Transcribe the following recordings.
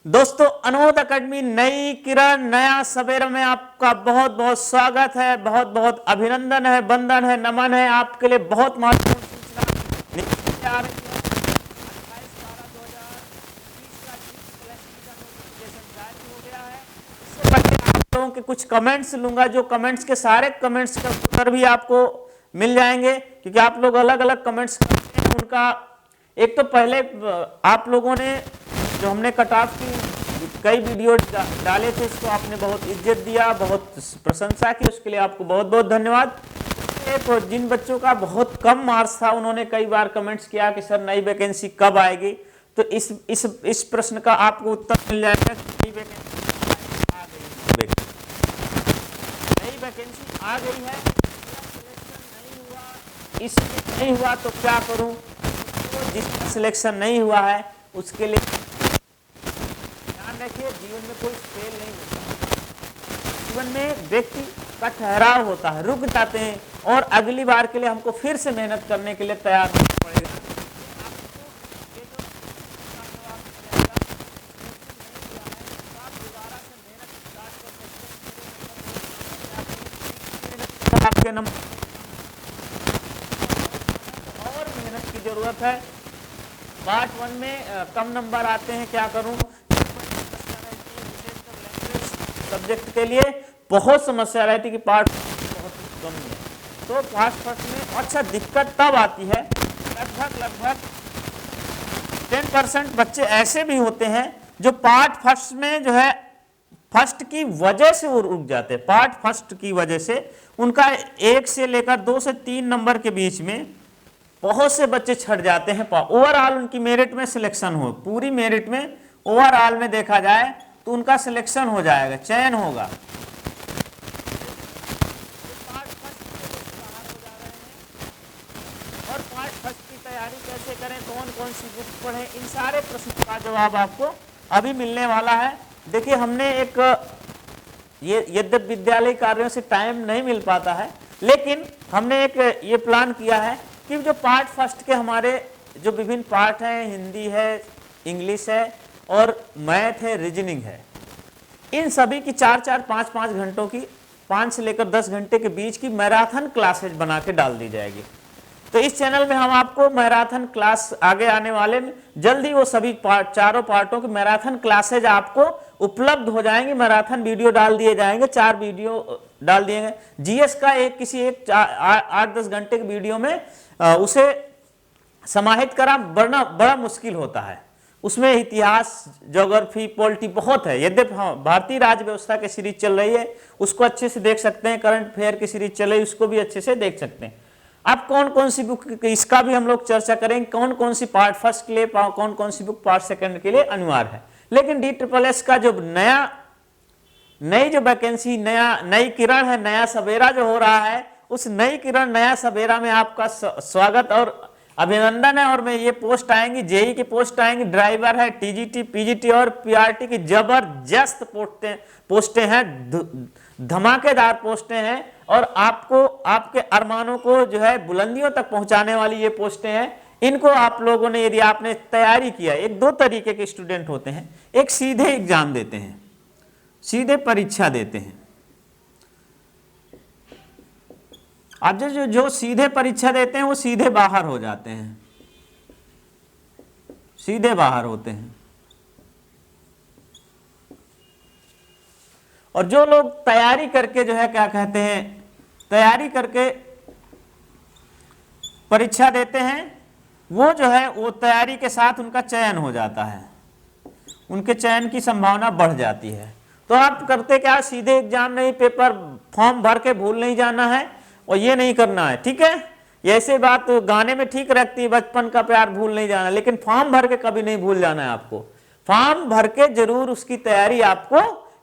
दोस्तों, अनमोद एकेडमी नई किरण नया सवेरा में आपका बहुत बहुत स्वागत है, बहुत बहुत अभिनंदन है, वंदन है, नमन है। आपके लिए बहुत महत्वपूर्ण सूचना निकल के आ रही है। 28/12/2021 का नोटिफिकेशन जारी हो गया है। इससे पहले आप लोगों के कुछ कमेंट्स लूंगा, जो कमेंट्स के सारे कमेंट्स का उत्तर भी आपको मिल जाएंगे, क्योंकि आप लोग अलग अलग कमेंट्स करते हैं। उनका एक तो पहले आप लोगों ने जो हमने कट ऑफ की कई वीडियो डाले थे, उसको आपने बहुत इज्जत दिया, बहुत प्रशंसा की, उसके लिए आपको बहुत बहुत धन्यवाद। तो जिन बच्चों का बहुत कम मार्क्स था, उन्होंने कई बार कमेंट्स किया कि सर नई वैकेंसी कब आएगी। तो इस प्रश्न का आपको उत्तर मिल जाएगा कि नई वैकेंसी आ गई है। नई वैकेंसी आ गई है, सिलेक्शन नहीं हुआ, इसलिए नहीं हुआ तो क्या करूं। तो जिसका सिलेक्शन नहीं हुआ है उसके लिए ध्यान रखिए, जीवन में कोई फेल नहीं होता। जीवन में व्यक्ति का ठहराव होता है, रुक जाते हैं और अगली बार के लिए हमको फिर से मेहनत करने के लिए तैयार होना पड़ेगा। आपके नंबर और मेहनत की जरूरत है। पार्ट 1 में कम नंबर आते हैं, क्या करूं। सब्जेक्ट के लिए बहुत समस्या रहती है कि पार्ट बहुत कम है, तो पार्ट फर्स्ट में अच्छा दिक्कत तब आती है। लगभग 10% बच्चे ऐसे भी होते हैं जो पार्ट फर्स्ट में जो है फर्स्ट की वजह से वो रुक जाते हैं। पार्ट फर्स्ट की वजह से उनका 1 से लेकर 2 से 3 नंबर के बीच में बहुत से बच्चे छट जाते हैं। ओवरऑल उनकी मेरिट में सिलेक्शन हो, पूरी मेरिट में ओवरऑल में देखा जाए तो उनका सिलेक्शन हो जाएगा, चयन होगा। और पार्ट फर्स्ट की तैयारी कैसे करें, कौन कौन सी बुक पढ़ें, इन सारे प्रश्नों का जवाब आपको अभी मिलने वाला है। देखिए, हमने एक यद्यप विद्यालय कार्यों से टाइम नहीं मिल पाता है, लेकिन हमने एक ये प्लान किया है कि जो पार्ट फर्स्ट के हमारे जो विभिन्न पार्ट हैं, हिंदी है, इंग्लिश है और मैथ है, रीजनिंग है, इन सभी की 4-4, 5-5 घंटों की 5 से लेकर 10 घंटे के बीच की मैराथन क्लासेज बना के डाल दी जाएगी। तो इस चैनल में हम आपको मैराथन क्लास आगे आने वाले में जल्दी वो सभी चारों पार्टों की मैराथन क्लासेज आपको उपलब्ध हो जाएंगे। मैराथन वीडियो डाल दिए जाएंगे, 4 वीडियो डाल दिए गए। जीएस का किसी एक 8-10 घंटे के वीडियो में उसे समाहित करा बड़ा मुश्किल होता है। उसमें इतिहास, ज्योग्राफी, पॉलिटी बहुत है। यद्यपि भारतीय राज्य व्यवस्था की सीरीज चल रही है, उसको अच्छे से देख सकते हैं। करंट अफेयर की सीरीज चल रही है, उसको भी अच्छे से देख सकते हैं। अब कौन कौन सी बुक, इसका भी हम लोग चर्चा करेंगे, कौन कौन सी पार्ट फर्स्ट के लिए, कौन कौन सी बुक पार्ट सेकंड के लिए अनिवार्य है। लेकिन DSSS का जो नई जो वैकेंसी, नई किरण है, नया सवेरा जो हो रहा है, उस नई किरण नया सवेरा में आपका स्वागत और अभिनंदन है। और मैं ये पोस्ट आएंगी, जेई की पोस्ट आएंगी, ड्राइवर है, टीजीटी, पीजीटी और पीआरटी की जबरदस्त पोस्टें हैं, धमाकेदार पोस्टें हैं और आपको आपके अरमानों को जो है बुलंदियों तक पहुंचाने वाली ये पोस्टें हैं। इनको आप लोगों ने, यदि आपने तैयारी किया, एक 2 तरीके के स्टूडेंट होते हैं। एक सीधे एग्जाम देते हैं, सीधे परीक्षा देते हैं। अब जो सीधे परीक्षा देते हैं वो सीधे बाहर हो जाते हैं, सीधे बाहर होते हैं। और जो लोग तैयारी करके जो है क्या कहते हैं, तैयारी करके परीक्षा देते हैं, वो जो है वो तैयारी के साथ उनका चयन हो जाता है, उनके चयन की संभावना बढ़ जाती है। तो आप करते क्या, सीधे एग्जाम नहीं, पेपर फॉर्म भर के भूल नहीं जाना है और ये नहीं करना है, ठीक है। ऐसे बात गाने में ठीक रखती है, बचपन का प्यार भूल नहीं जाना, लेकिन फॉर्म भर के कभी नहीं भूल जाना है आपको। फॉर्म भर के जरूर उसकी तैयारी आपको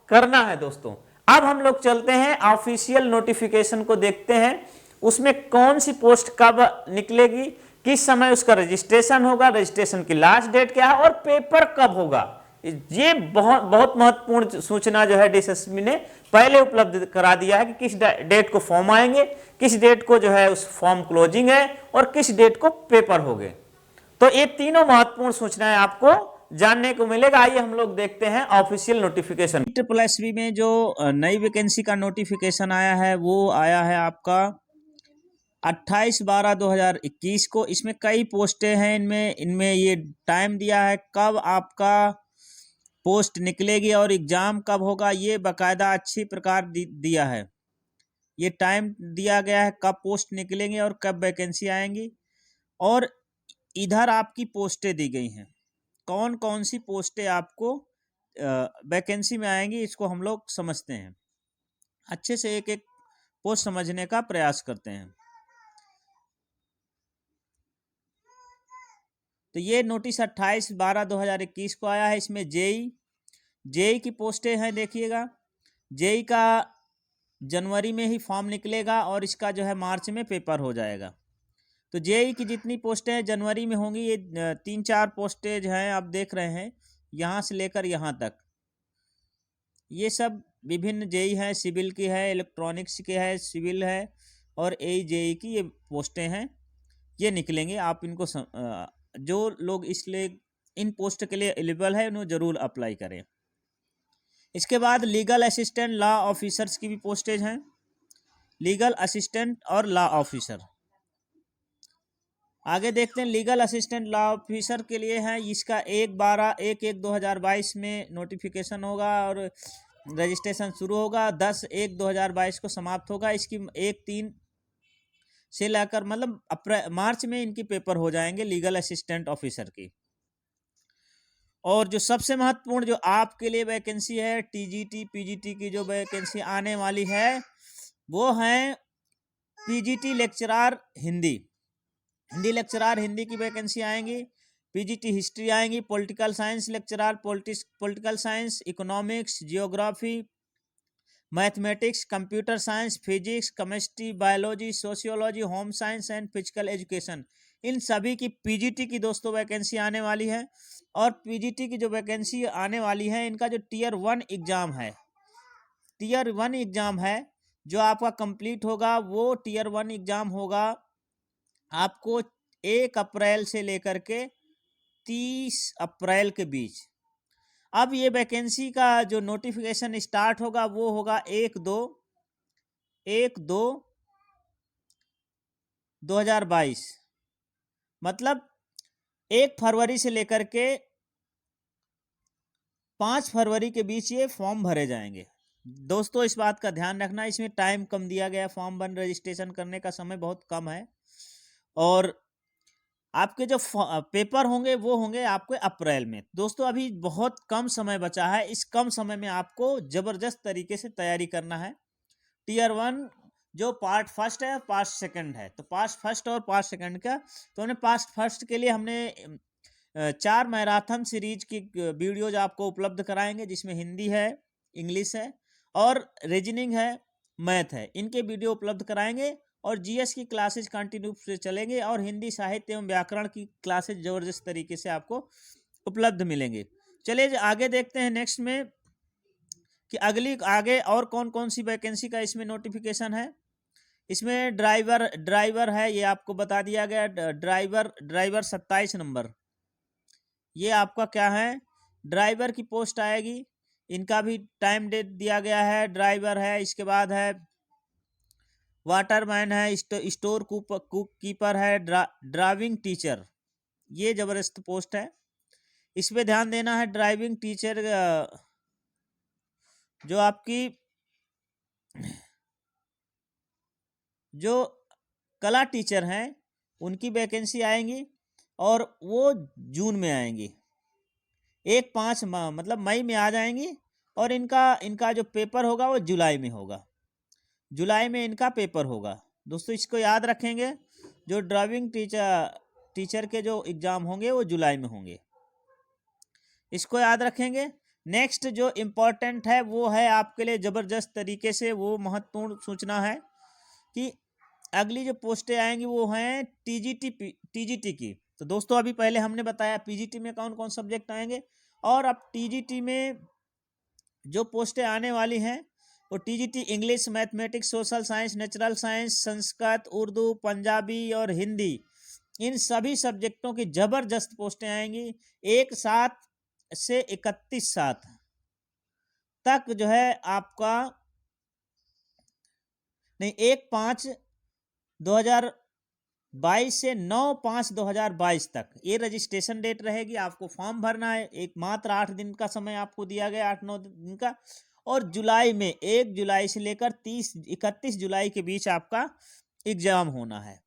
करना है। दोस्तों, अब हम लोग चलते हैं ऑफिशियल नोटिफिकेशन को देखते हैं, उसमें कौन सी पोस्ट कब निकलेगी, किस समय उसका रजिस्ट्रेशन होगा, रजिस्ट्रेशन की लास्ट डेट क्या है और पेपर कब होगा। ये बहुत महत्वपूर्ण सूचना जो है DSSB ने पहले उपलब्ध करा दिया है कि किस डेट को फॉर्म आएंगे, किस डेट को जो है उस फॉर्म क्लोजिंग है और किस डेट को पेपर होंगे। तो ये तीनों महत्वपूर्ण सूचनाएं आपको जानने को मिलेगा। आइए हम लोग देखते हैं ऑफिशियल नोटिफिकेशन। SSSB में जो नई वैकेंसी का नोटिफिकेशन आया है वो आया है आपका 28/12/2021 को। इसमें कई पोस्टें हैं, इनमें ये टाइम दिया है कब आपका पोस्ट निकलेगी और एग्जाम कब होगा, ये बाकायदा अच्छी प्रकार दिया है। ये टाइम दिया गया है कब पोस्ट निकलेंगे और कब वैकेंसी आएंगी, और इधर आपकी पोस्टें दी गई हैं, कौन कौन सी पोस्टें आपको वैकेंसी में आएंगी, इसको हम लोग समझते हैं। अच्छे से एक एक पोस्ट समझने का प्रयास करते हैं। तो ये नोटिस 28/12/2021 को आया है। इसमें जेई की पोस्टें हैं, देखिएगा। जेई का जनवरी में ही फॉर्म निकलेगा और इसका जो है मार्च में पेपर हो जाएगा। तो जेई की जितनी पोस्टें हैं जनवरी में होंगी, ये 3-4 पोस्टेज हैं, आप देख रहे हैं, यहाँ से लेकर यहाँ तक ये सब विभिन्न जेई हैं। सिविल की है, इलेक्ट्रॉनिक्स की है, सिविल है, और जेई की ये पोस्टें हैं, ये निकलेंगे। आप इनको जो लोग इसलिए इन पोस्ट के लिए एलिजिबल है उन्हें जरूर अप्लाई करें। इसके बाद लीगल असिस्टेंट, लॉ ऑफिसर्स की भी पोस्टेज हैं, लीगल असिस्टेंट और लॉ ऑफिसर। आगे देखते हैं, लीगल असिस्टेंट लॉ ऑफिसर के लिए है, इसका 1/12/1/2022 में नोटिफिकेशन होगा और रजिस्ट्रेशन शुरू होगा। 10/1/2022 को समाप्त होगा। इसकी 1/3 से लेकर मतलब मार्च में इनकी पेपर हो जाएंगे लीगल असिस्टेंट ऑफिसर की। और जो सबसे महत्वपूर्ण जो आपके लिए वैकेंसी है, टीजीटी पीजीटी की जो वैकेंसी आने वाली है वो है PGT lecturer Hindi lecturer Hindi की वैकेंसी आएंगी। पीजीटी हिस्ट्री आएंगी, political science lecturer, political science, economics, geography, mathematics, computer science, physics, chemistry, biology, sociology, home science and physical education, इन सभी की पीजीटी की दोस्तों वैकेंसी आने वाली है। और पीजीटी की जो वैकेंसी आने वाली है, इनका जो टीयर 1 एग्जाम है, टीयर 1 एग्जाम है जो आपका कंप्लीट होगा, वो टीयर 1 एग्जाम होगा आपको 1 अप्रैल से लेकर के 30 अप्रैल के बीच। अब ये वैकेंसी का जो नोटिफिकेशन स्टार्ट होगा वो होगा 1/2/2022, मतलब 1 फरवरी से लेकर के 5 फरवरी के बीच ये फॉर्म भरे जाएंगे। दोस्तों इस बात का ध्यान रखना, इसमें टाइम कम दिया गया, फॉर्म भर रजिस्ट्रेशन करने का समय बहुत कम है, और आपके जो पेपर होंगे वो होंगे आपके अप्रैल में। दोस्तों अभी बहुत कम समय बचा है, इस कम समय में आपको जबरदस्त तरीके से तैयारी करना है। टीयर 1 जो पार्ट फर्स्ट है, पार्ट सेकंड है, तो पार्ट फर्स्ट और पार्ट सेकंड का, तो हमने पार्ट फर्स्ट के लिए हमने 4 मैराथन सीरीज की वीडियोज आपको उपलब्ध कराएंगे, जिसमें हिंदी है, इंग्लिश है और रीजनिंग है, मैथ है, इनके वीडियो उपलब्ध कराएंगे। और जीएस की क्लासेज कंटिन्यू से चलेंगे और हिंदी साहित्य एवं व्याकरण की क्लासेज जबरदस्त तरीके से आपको उपलब्ध मिलेंगे। चलिए आगे देखते हैं नेक्स्ट में कि आगे और कौन कौन सी वैकेंसी का इसमें नोटिफिकेशन है। इसमें ड्राइवर है, ये आपको बता दिया गया। ड्राइवर 27 नंबर, ये आपका क्या है, ड्राइवर की पोस्ट आएगी। इनका भी टाइम डेट दिया गया है। ड्राइवर है, इसके बाद है वाटरमैन है, स्टोर कुक कीपर है, ड्राइविंग टीचर, ये जबरदस्त पोस्ट है, इस पे ध्यान देना है। ड्राइविंग टीचर जो आपकी जो कला टीचर हैं उनकी वैकेंसी आएंगी और वो जून में आएंगी, 1-5 मतलब मई में आ जाएंगी, और इनका जो पेपर होगा वो जुलाई में होगा, जुलाई में इनका पेपर होगा। दोस्तों इसको याद रखेंगे, जो ड्राइविंग टीचर के जो एग्ज़ाम होंगे वो जुलाई में होंगे, इसको याद रखेंगे। नेक्स्ट जो इम्पोर्टेंट है वो है आपके लिए ज़बरदस्त तरीके से, वो महत्वपूर्ण सूचना है कि अगली जो पोस्टें आएंगी वो हैं टीजीटी की। तो दोस्तों अभी पहले हमने बताया पीजीटी में कौन कौन सब्जेक्ट आएंगे, और अब टीजीटी में जो पोस्टें आने वाली हैं वो TGT English, mathematics, social science, natural science, Sanskrit, Urdu, Punjabi और हिंदी, इन सभी सब्जेक्टों की ज़बरदस्त पोस्टें आएंगी। एक साथ से 31/7 तक जो है आपका, नहीं 1/5/2022 से 9/5/2022 तक ये रजिस्ट्रेशन डेट रहेगी। आपको फॉर्म भरना है, एक मात्र 8 दिन का समय आपको दिया गया, 8-9 दिन का। और जुलाई में 1 जुलाई से लेकर 31 जुलाई के बीच आपका एग्जाम होना है।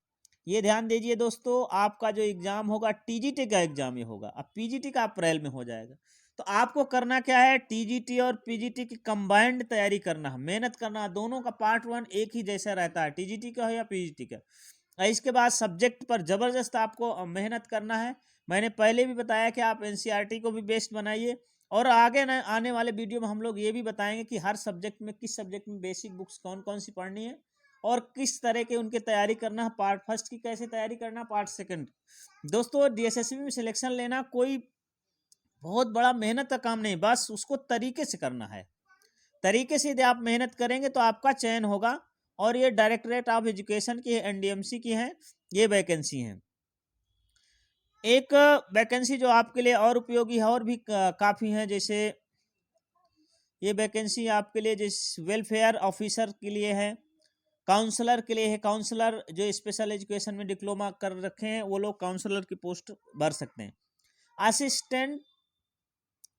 ये ध्यान दीजिए दोस्तों, आपका जो एग्जाम होगा टीजीटी का एग्जाम ही होगा। अब पीजीटी का अप्रैल में हो जाएगा। तो आपको करना क्या है, टीजीटी और पीजीटी की कंबाइंड तैयारी करना है, मेहनत करना है। दोनों का पार्ट 1 एक ही जैसा रहता है, टीजीटी का हो या पीजीटी का। इसके बाद सब्जेक्ट पर जबरदस्त आपको मेहनत करना है। मैंने पहले भी बताया कि आप एनसीईआरटी को भी बेस्ट बनाइए, और आगे न आने वाले वीडियो में हम लोग ये भी बताएंगे कि हर सब्जेक्ट में, किस सब्जेक्ट में बेसिक बुक्स कौन कौन सी पढ़नी है और किस तरह के उनके तैयारी करना है। पार्ट फर्स्ट की कैसे तैयारी करना, पार्ट सेकंड। दोस्तों डीएसएसबी में सिलेक्शन लेना कोई बहुत बड़ा मेहनत का काम नहीं, बस उसको तरीके से करना है। तरीके से यदि आप मेहनत करेंगे तो आपका चयन होगा। और ये डायरेक्टरेट ऑफ एजुकेशन की, एनडीएमसी की है ये वैकेंसी है। एक वैकेंसी जो आपके लिए और उपयोगी है, और भी काफ़ी हैं, जैसे ये वैकेंसी आपके लिए जैसे वेलफेयर ऑफिसर के लिए है, काउंसलर के लिए है। काउंसलर जो स्पेशल एजुकेशन में डिप्लोमा कर रखे हैं वो लोग काउंसलर की पोस्ट भर सकते हैं। असिस्टेंट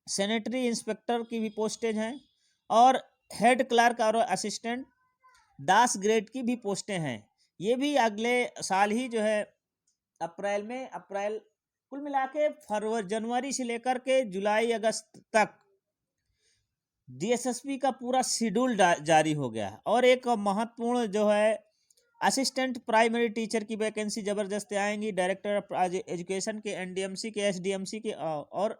सैनिटरी इंस्पेक्टर की भी पोस्टेज हैं, और हेड क्लर्क और असिस्टेंट 10 ग्रेड की भी पोस्टें हैं। ये भी अगले साल ही जो है अप्रैल कुल मिला के जनवरी से लेकर के जुलाई अगस्त तक डीएसएसबी का पूरा शेड्यूल जारी हो गया है। और एक महत्वपूर्ण जो है असिस्टेंट प्राइमरी टीचर की वैकेंसी जबरदस्त आएंगी। डायरेक्टर ऑफ एजुकेशन के, एनडीएमसी के, एसडीएमसी के और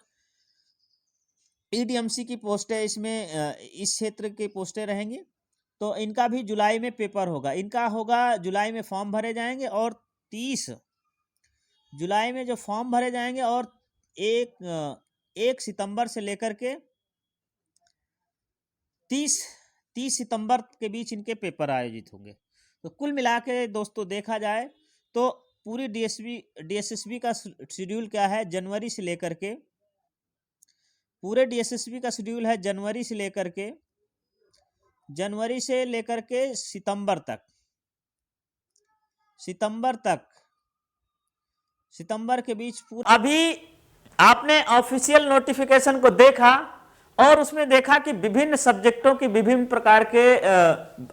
ईडीएमसी की पोस्टें इसमें इस क्षेत्र की पोस्टें रहेंगी। तो इनका भी जुलाई में पेपर होगा। इनका होगा जुलाई में फॉर्म भरे जाएंगे, और 30 जुलाई में जो फॉर्म भरे जाएंगे, और 1 सितंबर से लेकर के 30 सितंबर के बीच इनके पेपर आयोजित होंगे। तो कुल मिला के दोस्तों देखा जाए तो पूरी डीएसएसबी का शेड्यूल क्या है, जनवरी से लेकर के, पूरे डीएसएसबी का शेड्यूल है जनवरी से लेकर के सितंबर तक, सितंबर के बीच पूरा। अभी आपने ऑफिशियल नोटिफिकेशन को देखा और उसमें देखा कि विभिन्न सब्जेक्टों की विभिन्न प्रकार के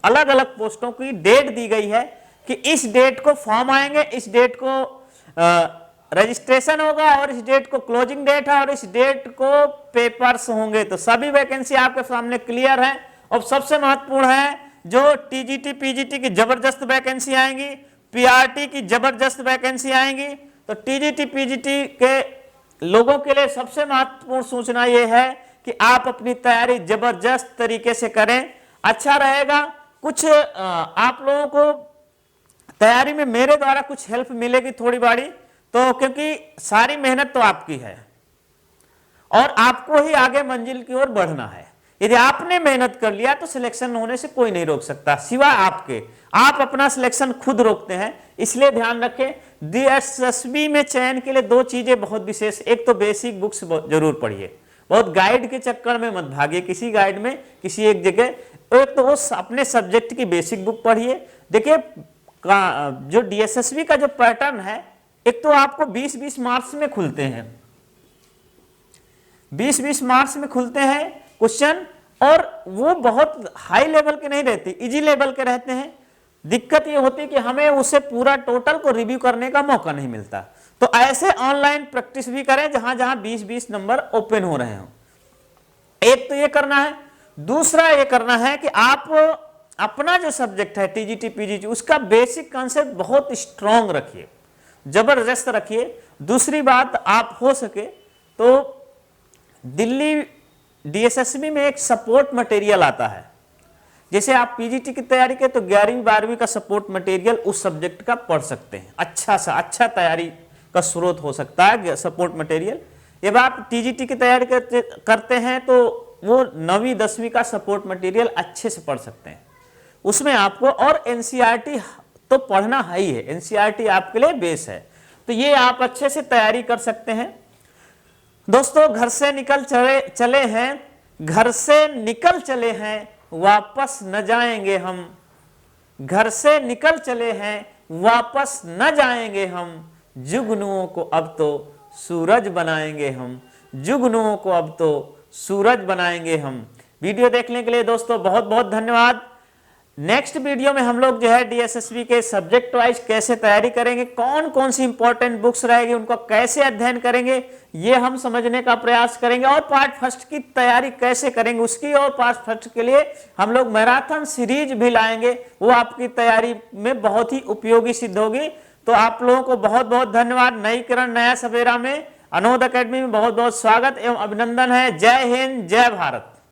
अलग अलग पोस्टों की डेट दी गई है कि इस डेट को फॉर्म आएंगे, इस डेट को रजिस्ट्रेशन होगा, और इस डेट को क्लोजिंग डेट है, और इस डेट को पेपर्स होंगे। तो सभी वैकेंसी आपके सामने क्लियर है। और सबसे महत्वपूर्ण है जो टीजीटी पीजीटी की जबरदस्त वैकेंसी आएंगी, पीआरटी की जबरदस्त वैकेंसी आएंगी। तो टीजीटी पीजीटी के लोगों के लिए सबसे महत्वपूर्ण सूचना यह है कि आप अपनी तैयारी जबरदस्त तरीके से करें, अच्छा रहेगा। कुछ आप लोगों को तैयारी में मेरे द्वारा कुछ हेल्प मिलेगी थोड़ी बड़ी, तो क्योंकि सारी मेहनत तो आपकी है और आपको ही आगे मंजिल की ओर बढ़ना है। यदि आपने मेहनत कर लिया तो सिलेक्शन होने से कोई नहीं रोक सकता सिवाय आपके। आप अपना सिलेक्शन खुद रोकते हैं, इसलिए ध्यान रखें। डीएसएसबी में चयन के लिए 2 चीजें बहुत विशेष, एक तो बेसिक बुक्स जरूर पढ़िए, बहुत गाइड के चक्कर में मत भागिए किसी गाइड में किसी एक जगह। एक तो वो अपने सब्जेक्ट की बेसिक बुक पढ़िए। देखिए जो डीएसएसबी का जो पैटर्न है, एक तो आपको 20-20 मार्क्स में खुलते हैं, 20-20 मार्क्स में खुलते हैं क्वेश्चन, और वो बहुत हाई लेवल के नहीं रहते, इजी लेवल के रहते हैं। दिक्कत ये होती है कि हमें उसे पूरा टोटल को रिव्यू करने का मौका नहीं मिलता। तो ऐसे ऑनलाइन प्रैक्टिस भी करें जहां जहां 20-20 नंबर ओपन हो रहे हो। एक तो ये करना है, दूसरा ये करना है कि आप अपना जो सब्जेक्ट है टीजीटी पीजीटी उसका बेसिक कॉन्सेप्ट बहुत स्ट्रांग रखिए, जबरदस्त रखिए। दूसरी बात, आप हो सके तो दिल्ली डीएसएसबी में एक सपोर्ट मटेरियल आता है। जैसे आप पीजीटी की तैयारी के तो 11वीं 12वीं का सपोर्ट मटेरियल उस सब्जेक्ट का पढ़ सकते हैं, अच्छा तैयारी का स्रोत हो सकता है सपोर्ट मटेरियल। जब आप टीजीटी की तैयारी करते हैं तो वो 9वीं 10वीं का सपोर्ट मटेरियल अच्छे से पढ़ सकते हैं उसमें आपको। और एनसीईआरटी तो पढ़ना है ही है, एनसीईआरटी आपके लिए बेस है, तो ये आप अच्छे से तैयारी कर सकते हैं। दोस्तों घर से निकल चले हैं, घर से निकल चले हैं, वापस न जाएंगे हम। घर से निकल चले हैं, वापस न जाएंगे हम। जुगनुओं को अब तो सूरज बनाएंगे हम। जुगनुओं को अब तो सूरज बनाएंगे हम। वीडियो देखने के लिए दोस्तों बहुत बहुत धन्यवाद। नेक्स्ट वीडियो में हम लोग जो है डीएसएसबी के सब्जेक्ट वाइज कैसे तैयारी करेंगे, कौन कौन सी इंपॉर्टेंट बुक्स रहेगी, उनको कैसे अध्ययन करेंगे, ये हम समझने का प्रयास करेंगे। और पार्ट फर्स्ट की तैयारी कैसे करेंगे उसकी, और पार्ट फर्स्ट के लिए हम लोग मैराथन सीरीज भी लाएंगे, वो आपकी तैयारी में बहुत ही उपयोगी सिद्ध होगी। तो आप लोगों को बहुत बहुत धन्यवाद। नई किरण नया सवेरा में अनोद अकेडमी में बहुत बहुत स्वागत एवं अभिनंदन है। जय हिंद, जय भारत।